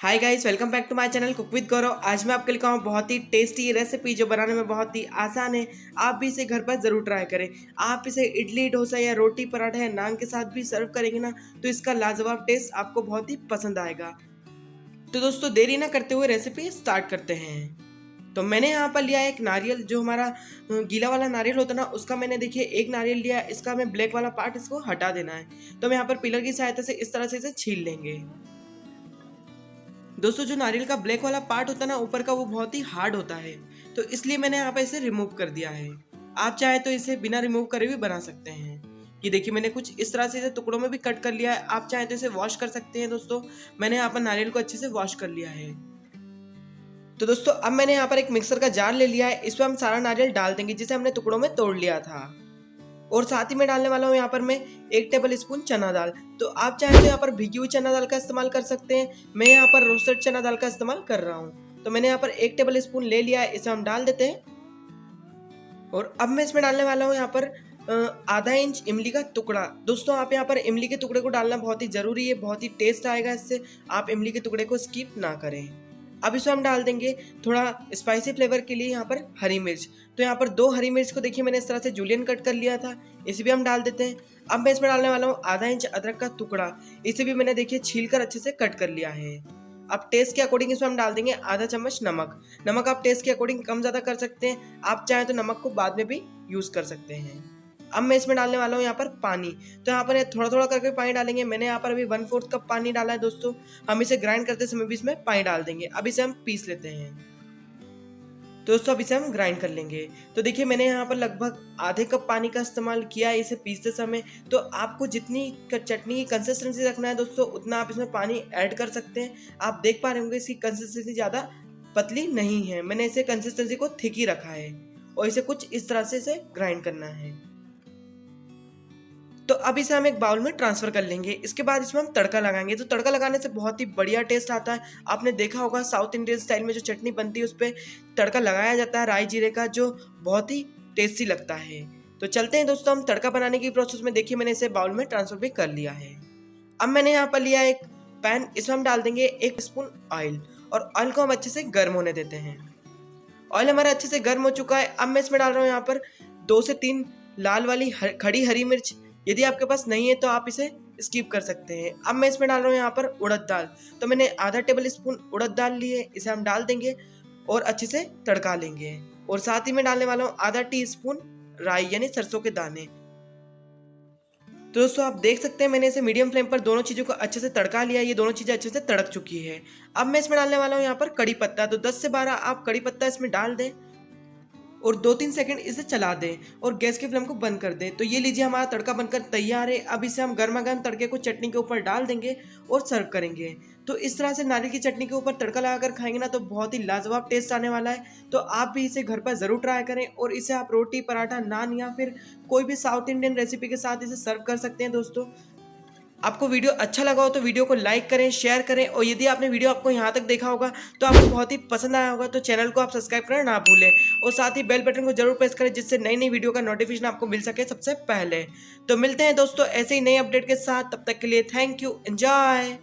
Hi guys, welcome back to my channel cook with Gaurav. आज मैं आपके लिए कहूँ बहुत ही टेस्टी रेसिपी जो बनाने में बहुत ही आसान है। आप भी इसे घर पर ज़रूर ट्राई करें। आप इसे इडली, डोसा या रोटी, पराठा या नान के साथ भी सर्व करेंगे ना, तो इसका लाजवाब टेस्ट आपको बहुत ही पसंद आएगा। तो दोस्तों, देरी ना करते हुए रेसिपी स्टार्ट करते हैं। तो मैंने यहाँ पर लिया एक नारियल, जो हमारा गीला वाला नारियल होता है ना, उसका मैंने देखिए एक नारियल लिया। इसका हमें ब्लैक वाला पार्ट इसको हटा देना है। तो हम यहाँ पर पिलर की सहायता से इस तरह से इसे छील लेंगे। दोस्तों, जो नारियल का ब्लैक वाला पार्ट होता है ना ऊपर का, वो बहुत ही हार्ड होता है, तो इसलिए मैंने यहाँ पे इसे रिमूव कर दिया है। आप चाहे तो इसे बिना रिमूव करे भी बना सकते हैं। ये देखिए, मैंने कुछ इस तरह से इसे टुकड़ों में भी कट कर लिया है। आप चाहे तो इसे वॉश कर सकते हैं। दोस्तों, मैंने यहाँ पर नारियल को अच्छे से वॉश कर लिया है। तो दोस्तों, अब मैंने यहाँ पर एक मिक्सर का जार ले लिया है। इसमें हम सारा नारियल डाल देंगे जिसे हमने टुकड़ों में तोड़ लिया था। और साथ ही में डालने वाला हूँ यहाँ पर मैं 1 टेबल स्पून चना दाल। तो आप चाहे तो यहाँ पर भिगी हुई चना दाल का इस्तेमाल कर सकते हैं। मैं यहाँ पर रोस्टेड चना दाल का इस्तेमाल कर रहा हूँ। तो मैंने यहाँ पर 1 टेबल स्पून ले लिया है। इसे हम डाल देते हैं। और अब मैं इसमें डालने वाला हूँ यहाँ पर आधा इंच इमली का टुकड़ा। दोस्तों, आप यहाँ पर इमली के टुकड़े को डालना बहुत ही ज़रूरी है, बहुत ही टेस्ट आएगा इससे। आप इमली के टुकड़े को स्किप ना करें। अब इसमें हम डाल देंगे थोड़ा स्पाइसी फ्लेवर के लिए यहाँ पर हरी मिर्च। तो यहाँ पर 2 हरी मिर्च को देखिए मैंने इस तरह से जूलियन कट कर लिया था। इसे भी हम डाल देते हैं। अब मैं इसमें डालने वाला हूँ आधा इंच अदरक का टुकड़ा। इसे भी मैंने देखिए छील कर अच्छे से कट कर लिया है। अब टेस्ट के अकॉर्डिंग इसमें हम डाल देंगे आधा चम्मच नमक। नमक आप टेस्ट के अकॉर्डिंग कम ज़्यादा कर सकते हैं। आप चाहें तो नमक को बाद में भी यूज़ कर सकते हैं। अब मैं इसमें डालने वाला हूँ यहाँ पर पानी। तो यहाँ पर थोड़ा थोड़ा करके पानी डालेंगे। मैंने यहाँ पर अभी 1/4 कप पानी डाला है। दोस्तों, हम इसे ग्राइंड करते समय भी इसमें पानी डाल देंगे। अब इसे हम पीस लेते हैं। तो दोस्तों, अब इसे हम ग्राइंड कर लेंगे। तो देखिए, मैंने यहाँ पर लगभग आधे कप पानी का इस्तेमाल किया है इसे पीसते समय। तो आपको जितनी चटनी की कंसिस्टेंसी रखना है दोस्तों, उतना आप इसमें पानी ऐड कर सकते हैं। आप देख पा रहे होंगे इसकी कंसिस्टेंसी ज़्यादा पतली नहीं है। मैंने इसे कंसिस्टेंसी को थिक ही रखा है और इसे कुछ इस तरह से इसे ग्राइंड करना है। तो अब इसे हम एक बाउल में ट्रांसफर कर लेंगे। इसके बाद इसमें हम तड़का लगाएंगे। तो तड़का लगाने से बहुत ही बढ़िया टेस्ट आता है। आपने देखा होगा साउथ इंडियन स्टाइल में जो चटनी बनती है उस पर तड़का लगाया जाता है राई जीरे का, जो बहुत ही टेस्टी लगता है। तो चलते हैं दोस्तों हम तड़का बनाने की प्रोसेस में। देखिए, मैंने इसे बाउल में ट्रांसफर भी कर लिया है। अब मैंने यहाँ पर लिया एक पैन। इसमें हम डाल देंगे 1 स्पून ऑयल और ऑयल को हम अच्छे से गर्म होने देते हैं। ऑयल हमारा अच्छे से गर्म हो चुका है। अब मैं इसमें डाल रहा हूँ यहाँ पर 2 से 3 लाल वाली खड़ी हरी मिर्च। यदि आपके पास नहीं है तो आप इसे स्किप कर सकते हैं। अब मैं इसमें डाल रहा हूँ यहाँ पर उड़द दाल। तो मैंने आधा टेबल स्पून उड़द दाल ली है। इसे हम डाल देंगे और अच्छे से तड़का लेंगे। और साथ ही में डालने वाला हूँ आधा टीस्पून राई यानी सरसों के दाने। तो दोस्तों, आप देख सकते हैं मैंने इसे मीडियम फ्लेम पर दोनों चीज़ों को अच्छे से तड़का लिया। ये दोनों चीज़ें अच्छे से तड़क चुकी है। अब मैं इसमें डालने वाला हूँ यहाँ पर कड़ी पत्ता। तो 10 से 12 आप कड़ी पत्ता इसमें डाल दें और 2-3 सेकंड इसे चला दें और गैस की फ्लेम को बंद कर दें। तो ये लीजिए, हमारा तड़का बनकर तैयार है। अब इसे हम गर्मा गर्म तड़के को चटनी के ऊपर डाल देंगे और सर्व करेंगे। तो इस तरह से नारियल की चटनी के ऊपर तड़का लगाकर खाएंगे ना, तो बहुत ही लाजवाब टेस्ट आने वाला है। तो आप भी इसे घर पर ज़रूर ट्राई करें और इसे आप रोटी, पराठा, नान या फिर कोई भी साउथ इंडियन रेसिपी के साथ इसे सर्व कर सकते हैं। दोस्तों, आपको वीडियो अच्छा लगा हो तो वीडियो को लाइक करें, शेयर करें। और यदि आपने वीडियो आपको यहाँ तक देखा होगा तो आपको बहुत ही पसंद आया होगा, तो चैनल को आप सब्सक्राइब करना ना भूलें। और साथ ही बेल बटन को जरूर प्रेस करें, जिससे नई नई वीडियो का नोटिफिकेशन आपको मिल सके सबसे पहले। तो मिलते हैं दोस्तों ऐसे ही नए अपडेट के साथ। तब तक के लिए थैंक यू, एंजॉय।